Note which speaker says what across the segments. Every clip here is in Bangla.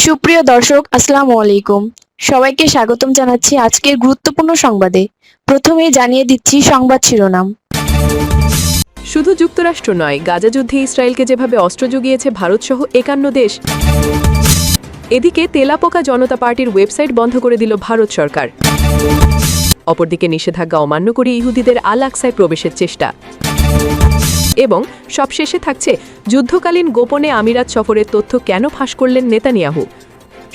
Speaker 1: সুপ্রিয় দর্শক, আসসালামু আলাইকুম। সবাইকে স্বাগতম জানাচ্ছি আজকের গুরুত্বপূর্ণ সংবাদে। প্রথমেই জানিয়ে দিচ্ছি সংবাদ শিরোনাম।
Speaker 2: শুধু যুক্তরাষ্ট্র নয়, গাজা যুদ্ধে ইসরায়েলকে যেভাবে অস্ত্র জুগিয়েছে ভারতসহ 51 দেশ। এদিকে তেলাপোকা জনতা পার্টির ওয়েবসাইট বন্ধ করে দিল ভারত সরকার। অপরদিকে নিষেধাজ্ঞা অমান্য করে ইহুদিদের আল আকসায় প্রবেশের চেষ্টা। এবং সবশেষে থাকছে যুদ্ধকালীন গোপনে আমিরাত সফরের তথ্য কেন ফাঁস করলেন নেতানিয়াহু।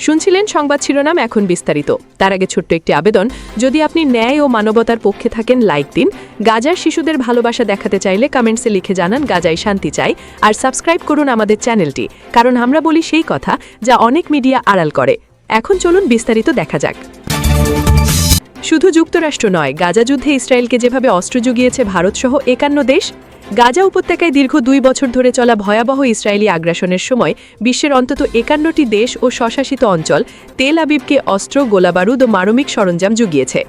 Speaker 2: শুনছিলেন সংবাদ শিরোনাম, এখন বিস্তারিত। তার আগে ছোট্ট একটি আবেদন, যদি আপনি ন্যায় ও মানবতার পক্ষে থাকেন লাইক দিন। গাজার শিশুদের ভালোবাসা দেখাতে চাইলে কমেন্টসে লিখে জানান গাজায় শান্তি চাই, আর সাবস্ক্রাইব করুন আমাদের চ্যানেলটি, কারণ আমরা বলি সেই কথা যা অনেক মিডিয়া আড়াল করে। এখন চলুন বিস্তারিত দেখা যাক। শুধু যুক্তরাষ্ট্র নয়, গাজা যুদ্ধে ইসরায়েলকে যেভাবে অস্ত্র জুগিয়েছে ভারতসহ 51 দেশ। গাজা উপত্যকায় দীর্ঘ 2 বছর ধরে চলা ভয়াবহ ইসরায়েলি আগ্রাসনের সময় বিশ্বের অন্তত 51টি দেশ ও স্বশাসিত অঞ্চল তেল আবিবকে অস্ত্র, গোলাবারুদ ও মারমিক সরঞ্জাম জুগিয়েছে।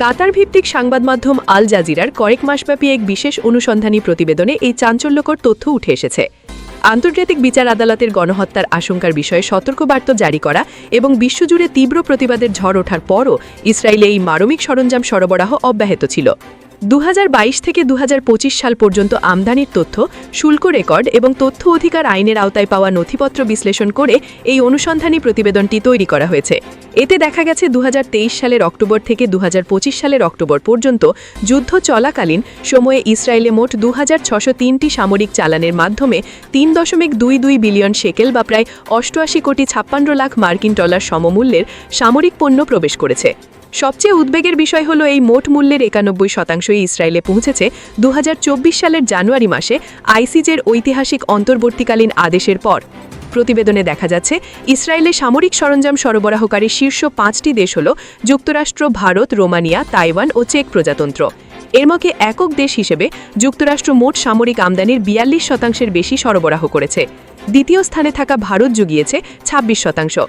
Speaker 2: কাতার ভিত্তিক সংবাদ মাধ্যম আল জাজিরার কয়েক মাসব্যাপী এক বিশেষ অনুসন্ধানী প্রতিবেদনে এই চাঞ্চল্যকর তথ্য উঠে এসেছে। আন্তর্জাতিক বিচার আদালতের গণহত্যার আশঙ্কার বিষয়ে সতর্কবার্তা জারি করা এবং বিশ্বজুড়ে তীব্র প্রতিবাদের ঝড় ওঠার পরও ইসরায়েলে এই মারমিক সরঞ্জাম সরবরাহ অব্যাহত ছিল। 2022 থেকে 2025 সাল পর্যন্ত আমদানির তথ্য, শুল্ক রেকর্ড এবং তথ্য অধিকার আইনের আওতায় পাওয়া নথিপত্র বিশ্লেষণ করে এই অনুসন্ধানী প্রতিবেদনটি তৈরি করা হয়েছে। এতে দেখা গেছে 2023 সালের অক্টোবর থেকে 2025 সালের অক্টোবর পর্যন্ত যুদ্ধ চলাকালীন সময়ে ইসরায়েলে মোট 2603টি সামরিক চালানের মাধ্যমে 3.22 বিলিয়ন শেকেল বা প্রায় 88 কোটি 56 লাখ মার্কিন ডলার সমমূল্যের সামরিক পণ্য প্রবেশ করেছে। সবচেয়ে উদ্বেগের বিষয় হল এই মোট মূল্যের 91%ই ইসরায়েলে পৌঁছেছে 2024 সালের জানুয়ারি মাসে আইসিজের ঐতিহাসিক অন্তর্বর্তীকালীন আদেশের পর। প্রতিবেদনে দেখা যাচ্ছে ইসরায়েলে সামরিক সরঞ্জাম সরবরাহকারী শীর্ষ 5টি দেশ হল যুক্তরাষ্ট্র, ভারত, রোমানিয়া, তাইওয়ান ও চেক প্রজাতন্ত্র। এর মধ্যে একক দেশ হিসেবে যুক্তরাষ্ট্র মোট সামরিক আমদানির 42% বেশি সরবরাহ করেছে। দ্বিতীয় স্থানে থাকা ভারত জুগিয়েছে 26%।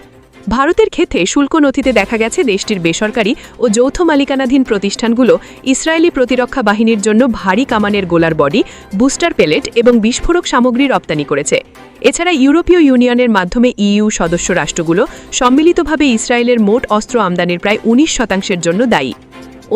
Speaker 2: ভারতের ক্ষেত্রে শুল্ক নথিতে দেখা গেছে দেশটির বেসরকারি ও যৌথ মালিকানাধীন প্রতিষ্ঠানগুলো ইসরায়েলি প্রতিরক্ষা বাহিনীর জন্য ভারী কামানের গোলার বডি, বুস্টার পেলেট এবং বিস্ফোরক সামগ্রী রপ্তানি করেছে। এছাড়া ইউরোপীয় ইউনিয়নের মাধ্যমে ইইউ সদস্য রাষ্ট্রগুলো সম্মিলিতভাবে ইসরায়েলের মোট অস্ত্র আমদানির প্রায় 19% জন্য দায়ী।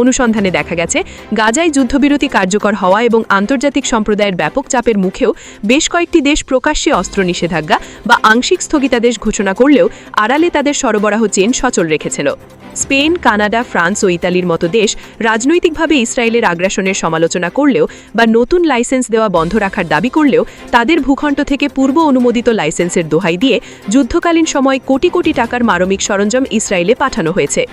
Speaker 2: অনুসন্ধানে দেখা গেছে গাজায় যুদ্ধবিরতি কার্যকর হওয়া এবং আন্তর্জাতিক সম্প্রদায়ের ব্যাপক চাপের মুখেও বেশ কয়েকটি দেশ প্রকাশ্যে অস্ত্র নিষেধাজ্ঞা বা আংশিক স্থগিতাদেশ ঘোষণা করলেও আড়ালে তাদের সরবরাহ চেন সচল রেখেছিল। স্পেন, কানাডা, ফ্রান্স ও ইতালির মতো দেশ রাজনৈতিকভাবে ইসরায়েলের আগ্রাসনের সমালোচনা করলেও বা নতুন লাইসেন্স দেওয়া বন্ধ রাখার দাবি করলেও তাদের ভূখণ্ড থেকে পূর্ব অনুমোদিত লাইসেন্সের দোহাই দিয়ে যুদ্ধকালীন সময় কোটি কোটি টাকার মারমিক সরঞ্জাম ইসরায়েলে পাঠানো হয়েছে।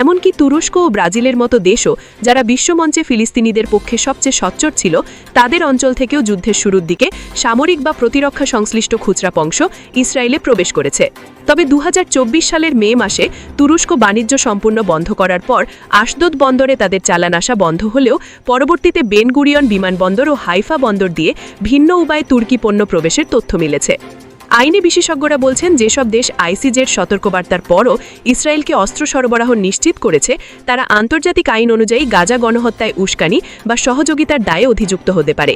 Speaker 2: এমনকি তুরস্ক ও ব্রাজিলের মতো দেশও, যারা বিশ্বমঞ্চে ফিলিস্তিনিদের পক্ষে সবচেয়ে সোচ্চার ছিল, তাদের অঞ্চল থেকেও যুদ্ধের শুরুর দিকে সামরিক বা প্রতিরক্ষা সংশ্লিষ্ট খুচরা অংশ ইসরায়েলে প্রবেশ করেছে। তবে 2024 সালের মে মাসে তুরস্ক বাণিজ্য সম্পূর্ণ বন্ধ করার পর আশদোদ বন্দরে তাদের চালান আসা বন্ধ হলেও পরবর্তীতে বেন গুরিয়ন বিমানবন্দর ও হাইফা বন্দর দিয়ে ভিন্ন উপায়ে তুর্কি পণ্য প্রবেশের তথ্য মিলেছে। আইনি বিশেষজ্ঞরা বলছেন, যেসব দেশ আইসিজের সতর্কবার্তার পরও ইসরায়েলকে অস্ত্র সরবরাহ নিশ্চিত করেছে, তারা আন্তর্জাতিক আইন অনুযায়ী গাজা গণহত্যায় উস্কানি বা সহযোগিতার দায়ে অভিযুক্ত হতে পারে।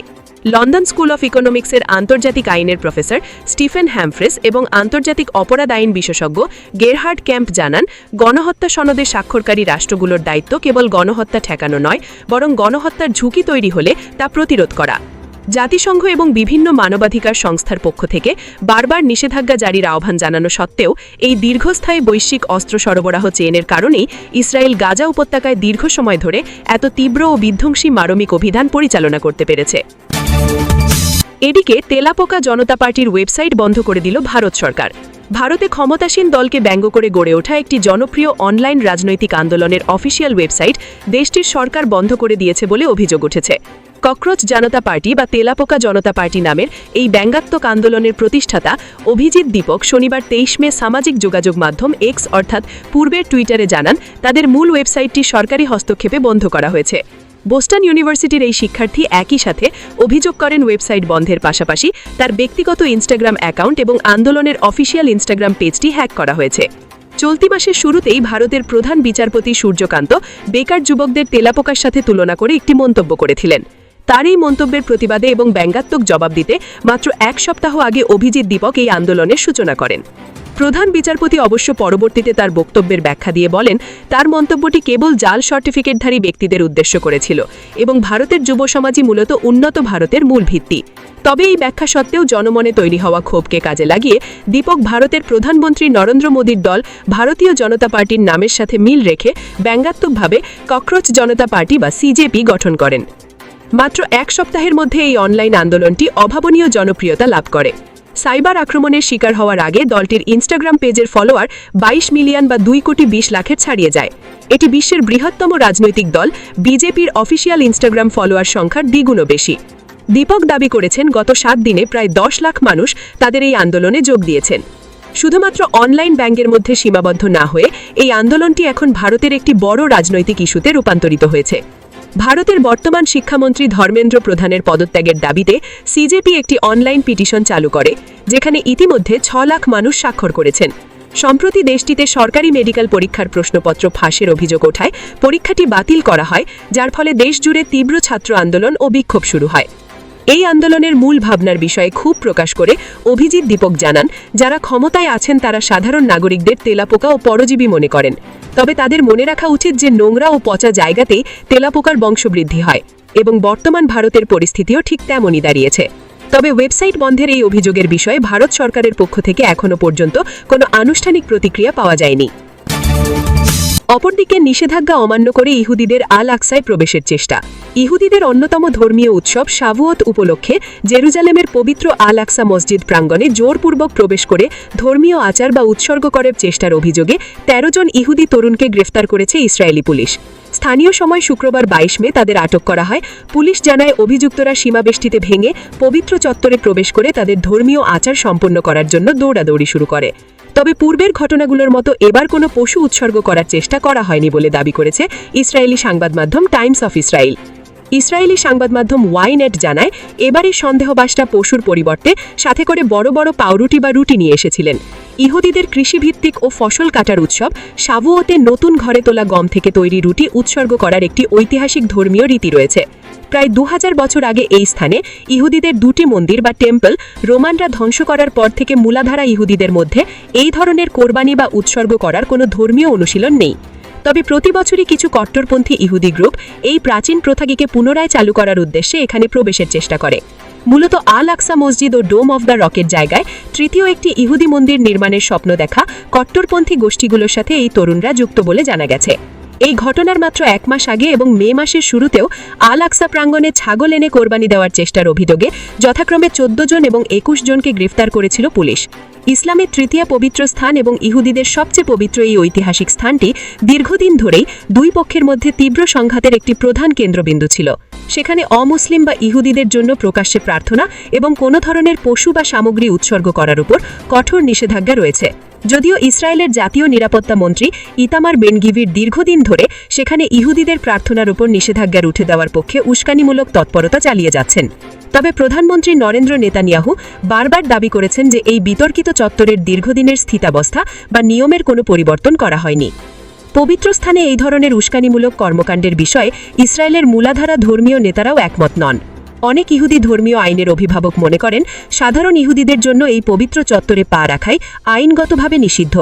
Speaker 2: লন্ডন স্কুল অফ ইকোনমিক্সের আন্তর্জাতিক আইনের প্রফেসর স্টিফেন হ্যামফ্রেস এবং আন্তর্জাতিক অপরাধ আইন বিশেষজ্ঞ গেরহার্ড ক্যাম্প জানান, গণহত্যা সনদে স্বাক্ষরকারী রাষ্ট্রগুলোর দায়িত্ব কেবল গণহত্যা ঠেকানো নয়, বরং গণহত্যার ঝুঁকি তৈরি হলে তা প্রতিরোধ করা। জাতিসংঘ এবং বিভিন্ন মানবাধিকার সংস্থার পক্ষ থেকে বারবার নিষেধাজ্ঞা জারির আহ্বান জানানো সত্ত্বেও এই দীর্ঘস্থায়ী বৈশ্বিক অস্ত্র সরবরাহ চেইনের কারণেই ইসরায়েল গাজা উপত্যকায় দীর্ঘ সময় ধরে এত তীব্র ও বিধ্বংসী মারমিক অভিযান পরিচালনা করতে পেরেছে। এদিকে তেলাপোকা জনতা পার্টির ওয়েবসাইট বন্ধ করে দিল ভারত সরকার। ভারতে ক্ষমতাসীন দলকে ব্যঙ্গ করে গড়ে ওঠা একটি জনপ্রিয় অনলাইন রাজনৈতিক আন্দোলনের অফিসিয়াল ওয়েবসাইট দেশটির সরকার বন্ধ করে দিয়েছে বলে অভিযোগ উঠেছে। ককরোচ জনতা পার্টি বা তেলাপোকা জনতা পার্টি নামের এই ব্যঙ্গাত্মক আন্দোলনের প্রতিষ্ঠাতা অভিজিৎ দীপক শনিবার 23 মে সামাজিক যোগাযোগ মাধ্যম এক্স অর্থাৎ পূর্বের টুইটারে জানান, তাদের মূল ওয়েবসাইটটি সরকারি হস্তক্ষেপে বন্ধ করা হয়েছে। বোস্টন ইউনিভার্সিটির এই শিক্ষার্থী একই সাথে অভিযোগ করেন, ওয়েবসাইট বন্ধের পাশাপাশি তার ব্যক্তিগত ইনস্টাগ্রাম অ্যাকাউন্ট এবং আন্দোলনের অফিসিয়াল ইনস্টাগ্রাম পেজটি হ্যাক করা হয়েছে। চলতি মাসের শুরুতেই ভারতের প্রধান বিচারপতি সূর্যকান্ত বেকার যুবকদের তেলাপোকার সাথে তুলনা করে একটি মন্তব্য করেছিলেন। তার এই মন্তব্যের প্রতিবাদে এবং ব্যঙ্গাত্মক জবাব দিতে মাত্র 1 সপ্তাহ আগে অভিজিৎ দীপক এই আন্দোলনের সূচনা করেন। প্রধান বিচারপতি অবশ্য পরবর্তীতে তার বক্তব্যের ব্যাখ্যা দিয়ে বলেন তার মন্তব্যটি কেবল জাল সার্টিফিকেটধারী ব্যক্তিদের উদ্দেশ্য করেছিল এবং ভারতের যুব সমাজই মূলত উন্নত ভারতের মূল ভিত্তি। তবে এই ব্যাখ্যা সত্ত্বেও জনমনে তৈরি হওয়া ক্ষোভকে কাজে লাগিয়ে দীপক ভারতের প্রধানমন্ত্রী নরেন্দ্র মোদীর দল ভারতীয় জনতা পার্টির নামের সাথে মিল রেখে ব্যঙ্গাত্মকভাবে ককরোচ জনতা পার্টি বা সিজেপি গঠন করেন। মাত্র এক সপ্তাহের মধ্যে এই অনলাইন আন্দোলনটি অভাবনীয় জনপ্রিয়তা লাভ করে। সাইবার আক্রমণের শিকার হওয়ার আগে দলটির ইনস্টাগ্রাম পেজের ফলোয়ার 22 মিলিয়ন বা 2 কোটি 20 লাখের ছাড়িয়ে যায়। এটি বিশ্বের বৃহত্তম রাজনৈতিক দল বিজেপির অফিসিয়াল ইনস্টাগ্রাম ফলোয়ার সংখ্যার দ্বিগুণও বেশি। দীপক দাবি করেছেন গত 7 দিনে প্রায় 10 লাখ মানুষ তাদের এই আন্দোলনে যোগ দিয়েছেন। শুধুমাত্র অনলাইন ব্যাংকের মধ্যে সীমাবদ্ধ না হয়ে এই আন্দোলনটি এখন ভারতের একটি বড় রাজনৈতিক ইস্যুতে রূপান্তরিত হয়েছে। ভারতের বর্তমান শিক্ষামন্ত্রী ধর্মেন্দ্র প্রধানের পদত্যাগের দাবিতে সিজেপি একটি অনলাইন পিটিশন চালু করে, যেখানে ইতিমধ্যে 6 লাখ মানুষ স্বাক্ষর করেছেন। সম্প্রতি দেশটিতে সরকারি মেডিকেল পরীক্ষার প্রশ্নপত্র ফাঁসের অভিযোগ ওঠায় পরীক্ষাটি বাতিল করা হয়, যার ফলে দেশজুড়ে তীব্র ছাত্র আন্দোলন ও বিক্ষোভ শুরু হয়। এই আন্দোলনের মূল ভাবনার বিষয়ে ক্ষোভ প্রকাশ করে অভিজিৎ দীপক জানান, যারা ক্ষমতায় আছেন তারা সাধারণ নাগরিকদের তেলাপোকা ও পরজীবী মনে করেন। তবে তাদের মনে রাখা উচিত যে নোংরা ও পচা জায়গাতেই তেলাপোকার বংশবৃদ্ধি হয় এবং বর্তমান ভারতের পরিস্থিতিও ঠিক তেমনই দাঁড়িয়েছে। তবে ওয়েবসাইট বন্ধের এই অভিযোগের বিষয়ে ভারত সরকারের পক্ষ থেকে এখনও পর্যন্ত কোনো আনুষ্ঠানিক প্রতিক্রিয়া পাওয়া যায়নি। অপরদিকে নিষেধাজ্ঞা অমান্য করে ইহুদিদের আল আকসায় প্রবেশের চেষ্টা। ইহুদিদের অন্যতম ধর্মীয় উৎসব শাভুয়ত উপলক্ষে জেরুজালেমের পবিত্র আল আকসা মসজিদ প্রাঙ্গণে জোরপূর্বক প্রবেশ করে ধর্মীয় আচার বা উৎসর্গ করার চেষ্টার অভিযোগে 13 জন ইহুদি তরুণকে গ্রেফতার করেছে ইসরায়েলি পুলিশ। স্থানীয় সময় শুক্রবার 22 মে তাদের আটক করা হয়। পুলিশ জানায় অভিযুক্তরা সীমাবেষ্টিতে ভেঙে পবিত্র চত্বরে প্রবেশ করে তাদের ধর্মীয় আচার সম্পন্ন করার জন্য দৌড়াদৌড়ি শুরু করে। তবে পূর্বের ঘটনাগুলোর মতো এবার কোনো পশু উৎসর্গ করার চেষ্টা করা হয়নি বলে দাবি করেছে ইসরায়েলি সংবাদ মাধ্যম টাইমস অফ ইসরায়েল। ইসরায়েলি সংবাদ মাধ্যম ওয়াইনেট জানায়, এবারের সন্দেহবাসটা পশুর পরিবর্তে সাথে করে বড় বড় পাউরুটি বা রুটি নিয়ে এসেছিলেন। ইহুদিদের কৃষিভিত্তিক ও ফসল কাটার উৎসব শাভুয়তে নতুন ঘরে তোলা গম থেকে তৈরি রুটি উৎসর্গ করার একটি ঐতিহাসিক ধর্মীয় রীতি রয়েছে। প্রায় 2000 বছর আগে এই স্থানে ইহুদিদের 2টি মন্দির বা টেম্পল রোমানরা ধ্বংস করার পর থেকে মূলাধারা ইহুদিদের মধ্যে এই ধরনের কোরবানি বা উৎসর্গ করার কোনো ধর্মীয় অনুশীলন নেই। তবে প্রতি বছরই কিছু কট্টরপন্থী ইহুদি গ্রুপ এই প্রাচীন প্রথাকে পুনরায় চালু করার উদ্দেশ্যে এখানে প্রবেশের চেষ্টা করে। মূলত আল আকসা মসজিদ ও ডোম অফ দ্য রকের জায়গায় তৃতীয় একটি ইহুদি মন্দির নির্মাণের স্বপ্ন দেখা কট্টরপন্থী গোষ্ঠীগুলোর সাথে এই তরুণরা যুক্ত বলে জানা গেছে। এই ঘটনার মাত্র 1 মাস আগে এবং মে মাসের শুরুতেও আল আকসা প্রাঙ্গণে ছাগল এনে কোরবানি দেওয়ার চেষ্টার অভিযোগে যথাক্রমে 14 জন এবং 21 জনকে গ্রেফতার করেছিল পুলিশ। ইসলামের তৃতীয় পবিত্র স্থান এবং ইহুদিদের সবচেয়ে পবিত্র এই ঐতিহাসিক স্থানটি দীর্ঘদিন ধরেই দুই পক্ষের মধ্যে তীব্র সংঘাতের একটি প্রধান কেন্দ্রবিন্দু ছিল। সেখানে অমুসলিম বা ইহুদিদের জন্য প্রকাশ্যে প্রার্থনা এবং কোনো ধরনের পশু বা সামগ্রী উৎসর্গ করার উপর কঠোর নিষেধাজ্ঞা রয়েছে। যদিও ইসরায়েলের জাতীয় নিরাপত্তা মন্ত্রী ইতামার বেনগিভির দীর্ঘদিন ধরে সেখানে ইহুদিদের প্রার্থনার উপর নিষেধাজ্ঞার উঠে দেওয়ার পক্ষে উস্কানিমূলক তৎপরতা চালিয়ে যাচ্ছেন। তবে প্রধানমন্ত্রী নরেন্দ্র নেতানিয়াহু বারবার দাবি করেছেন যে এই বিতর্কিত চত্বরের দীর্ঘদিনের স্থিতাবস্থা বা নিয়মের কোনো পরিবর্তন করা হয়নি। পবিত্র স্থানে এই ধরনের উস্কানিমূলক কর্মকাণ্ডের বিষয়ে ইসরায়েলের মূলাধারা ধর্মীয় নেতারাও একমত নন। অনেক ইহুদি ধর্মীয় আইনের অভিভাবক মনে করেন সাধারণ ইহুদিদের জন্য এই পবিত্র চত্বরে পা রাখাই আইনগতভাবে নিষিদ্ধ।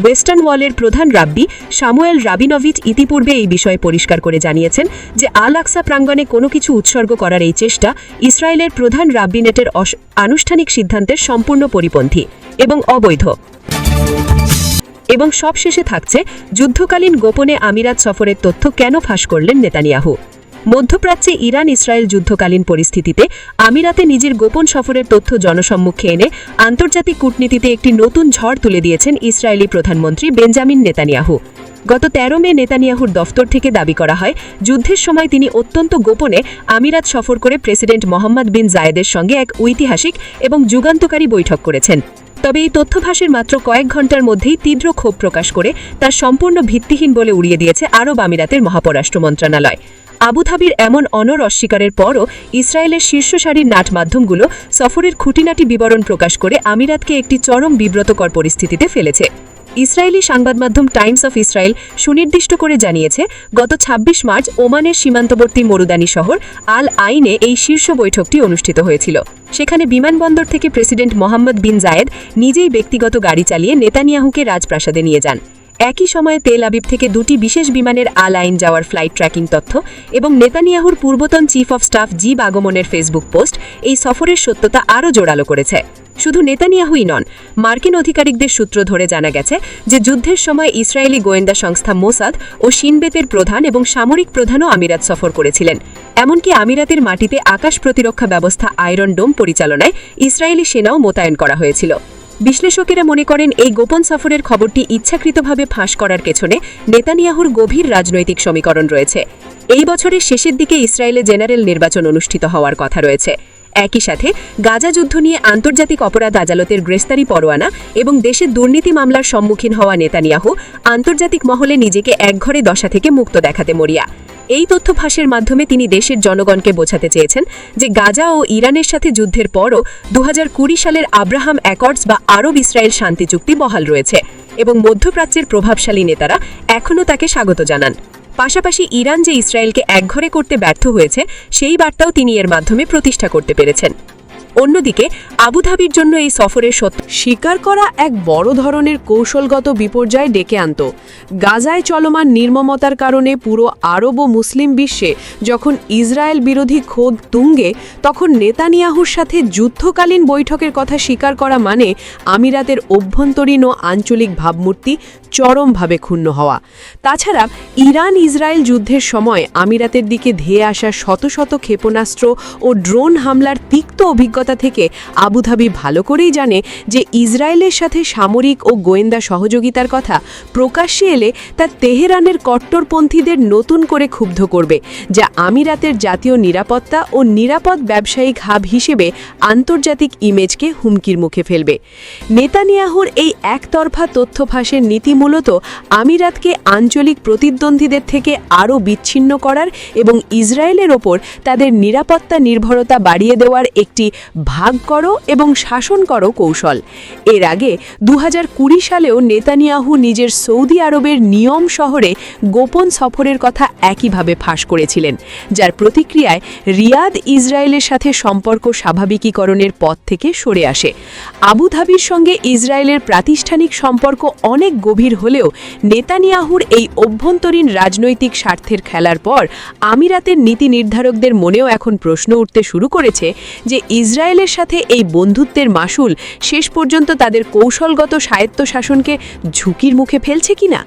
Speaker 2: ওয়েস্টার্ন ওয়ালের প্রধান রাব্বি সামুয়েল রাবিনোভিচ ইতিপূর্বে এই বিষয়ে পরিষ্কার করে জানিয়েছেন যে আল আকসা প্রাঙ্গণে কোনো কিছু উৎসর্গ করার এই চেষ্টা ইসরায়েলের প্রধান রাব্বিনেটের আনুষ্ঠানিক সিদ্ধান্তের সম্পূর্ণ পরিপন্থী এবং অবৈধ। এবং সবশেষে থাকছে যুদ্ধকালীন গোপনে আমিরাত সফরের তথ্য কেন ফাঁস করলেন নেতানিয়াহু। মধ্যপ্রাচ্যে ইরান ইসরায়েল যুদ্ধকালীন পরিস্থিতিতে আমিরাতে নিজের গোপন সফরের তথ্য জনসম্মুখে এনে আন্তর্জাতিক কূটনীতিতে একটি নতুন ঝড় তুলে দিয়েছেন ইসরায়েলি প্রধানমন্ত্রী বেঞ্জামিন নেতানিয়াহু। গত 13 মে নেতানিয়াহুর দফতর থেকে দাবি করা হয় যুদ্ধের সময় তিনি অত্যন্ত গোপনে আমিরাত সফর করে প্রেসিডেন্ট মোহাম্মদ বিন জায়েদের সঙ্গে এক ঐতিহাসিক এবং যুগান্তকারী বৈঠক করেছেন। তবে এই তথ্যভাসের মাত্র কয়েক ঘন্টার মধ্যেই তীব্র ক্ষোভ প্রকাশ করে তার সম্পূর্ণ ভিত্তিহীন বলে উড়িয়ে দিয়েছে আরব আমিরাতের মহাপররাষ্ট্র মন্ত্রণালয়। আবুধাবির এমন অনর অস্বীকারের পরও ইসরায়েলের শীর্ষ সারির নাট মাধ্যমগুলো সফরের খুঁটিনাটি বিবরণ প্রকাশ করে আমিরাতকে একটি চরম বিব্রতকর পরিস্থিতিতে ফেলেছে। ইসরায়েলি সংবাদ মাধ্যম টাইমস অফ ইসরায়েল সুনির্দিষ্ট করে জানিয়েছে, গত ২৬ মার্চ ওমানের সীমান্তবর্তী মরুদানি শহর আল আইনে এই শীর্ষ বৈঠকটি অনুষ্ঠিত হয়েছিল। সেখানে বিমানবন্দর থেকে প্রেসিডেন্ট মোহাম্মদ বিন জায়েদ নিজেই ব্যক্তিগত গাড়ি চালিয়ে নেতানিয়াহুকে রাজপ্রাসাদে নিয়ে যান। একই সময়ে তেল আবিব থেকে 2টি বিশেষ বিমানের আল আইন যাওয়ার ফ্লাইট ট্র্যাকিং তথ্য এবং নেতানিয়াহুর পূর্বতন চিফ অফ স্টাফ জিব আগমনের ফেসবুক পোস্ট এই সফরের সত্যতা আরও জোরালো করেছে। শুধু নেতানিয়াহুই নন, মার্কিন আধিকারিকদের সূত্র ধরে জানা গেছে যে যুদ্ধের সময় ইসরায়েলি গোয়েন্দা সংস্থা মোসাদ ও শিনবেতের প্রধান এবং সামরিক প্রধানও আমিরাত সফর করেছিলেন। এমনকি আমিরাতের মাটিতে আকাশ প্রতিরক্ষা ব্যবস্থা আয়রন ডোম পরিচালনায় ইসরায়েলি সেনাও মোতায়েন করা হয়েছিল। বিশ্লেষকেরা মনে করেন এই গোপন সফরের খবরটি ইচ্ছাকৃতভাবে ফাঁস করার পেছনে নেতানিয়াহুর গভীর রাজনৈতিক সমীকরণ রয়েছে। এই বছরের শেষের দিকে ইসরায়েলে জেনারেল নির্বাচন অনুষ্ঠিত হওয়ার কথা রয়েছে। একই সাথে গাজা যুদ্ধ নিয়ে আন্তর্জাতিক অপরাধ আদালতের গ্রেফতারি পরোয়ানা এবং দেশের দুর্নীতি মামলার সম্মুখীন হওয়া নেতানিয়াহু আন্তর্জাতিক মহলে নিজেকে একঘরে দশা থেকে মুক্ত দেখাতে মরিয়া। এই তথ্য ফাঁসের মাধ্যমে তিনি দেশের জনগণকে বোঝাতে চেয়েছেন যে গাজা ও ইরানের সাথে যুদ্ধের পরও ২০২০ সালের আব্রাহাম অ্যাকর্ডস বা আরব ইসরায়েল শান্তি চুক্তি বহাল রয়েছে এবং মধ্যপ্রাচ্যের প্রভাবশালী নেতারা এখনও তাকে স্বাগত জানান। পাশাপাশি ইরান যে ইসরায়েলকে একঘরে করতে ব্যর্থ হয়েছে সেই বার্তাও তিনি এর মাধ্যমে প্রতিষ্ঠা করতে পেরেছেন। অন্যদিকে আবুধাবির জন্য এই সফরের সত্য
Speaker 3: স্বীকার করা এক বড় ধরনের কৌশলগত বিপর্যয় ডেকে আনত। গাজায় চলমান নির্মমতার কারণে পুরো আরব ও মুসলিম বিশ্বে যখন ইসরায়েল বিরোধী ক্ষোভ তুঙ্গে, তখন নেতানিয়াহুর সাথে যুদ্ধকালীন বৈঠকের কথা স্বীকার করা মানে আমিরাতের অভ্যন্তরীণ ও আঞ্চলিক ভাবমূর্তি চরমভাবে ক্ষুণ্ণ হওয়া। তাছাড়া ইরান ইসরায়েল যুদ্ধের সময় আমিরাতের দিকে ধেয়ে আসা শত শত ক্ষেপণাস্ত্র ও ড্রোন হামলার তিক্ত অভিজ্ঞতা থেকে আবুধাবি ভালো করেই জানে যে ইসরায়েলের সাথে সামরিক ও গোয়েন্দা সহযোগিতার কথা প্রকাশ্যে এলে তা তেহরানের কট্টরপন্থীদের নতুন করে ক্ষুব্ধ করবে, যা আমিরাতের জাতীয় নিরাপত্তা ও নিরাপদ ব্যবসায়িক হাব হিসেবে আন্তর্জাতিক ইমেজকে হুমকির মুখে ফেলবে। নেতানিয়াহুর এই একতরফা তথ্য ফাঁসের নীতি মূলত আমিরাতকে আঞ্চলিক প্রতিদ্বন্দ্বীদের থেকে আরও বিচ্ছিন্ন করার এবং ইসরায়েলের ওপর তাদের নিরাপত্তা নির্ভরতা বাড়িয়ে দেওয়ার একটি ভাগ করো এবং শাসন করো কৌশল। এর আগে ২০২০ সালেও নেতানিয়াহু নিজের সৌদি আরবের নিয়ম শহরে গোপন সফরের কথা একইভাবে ফাঁস করেছিলেন, যার প্রতিক্রিয়ায় রিয়াদ ইসরায়েলের সাথে সম্পর্ক স্বাভাবিকীকরণের পথ থেকে সরে আসে। আবুধাবির সঙ্গে ইসরায়েলের প্রাতিষ্ঠানিক সম্পর্ক অনেক গভীর হলেও নেতানিয়াহুর এই অভ্যন্তরীণ রাজনৈতিক স্বার্থের খেলার পর আমিরাতের নীতি নির্ধারকদের মনেও এখন প্রশ্ন উঠতে শুরু করেছে যে ইসরায়েলের সাথে এই বন্ধুত্বের মাসুল শেষ পর্যন্ত তাদের কৌশলগত স্বায়ত্তশাসনকে ঝুঁকির মুখে ফেলছে কিনা।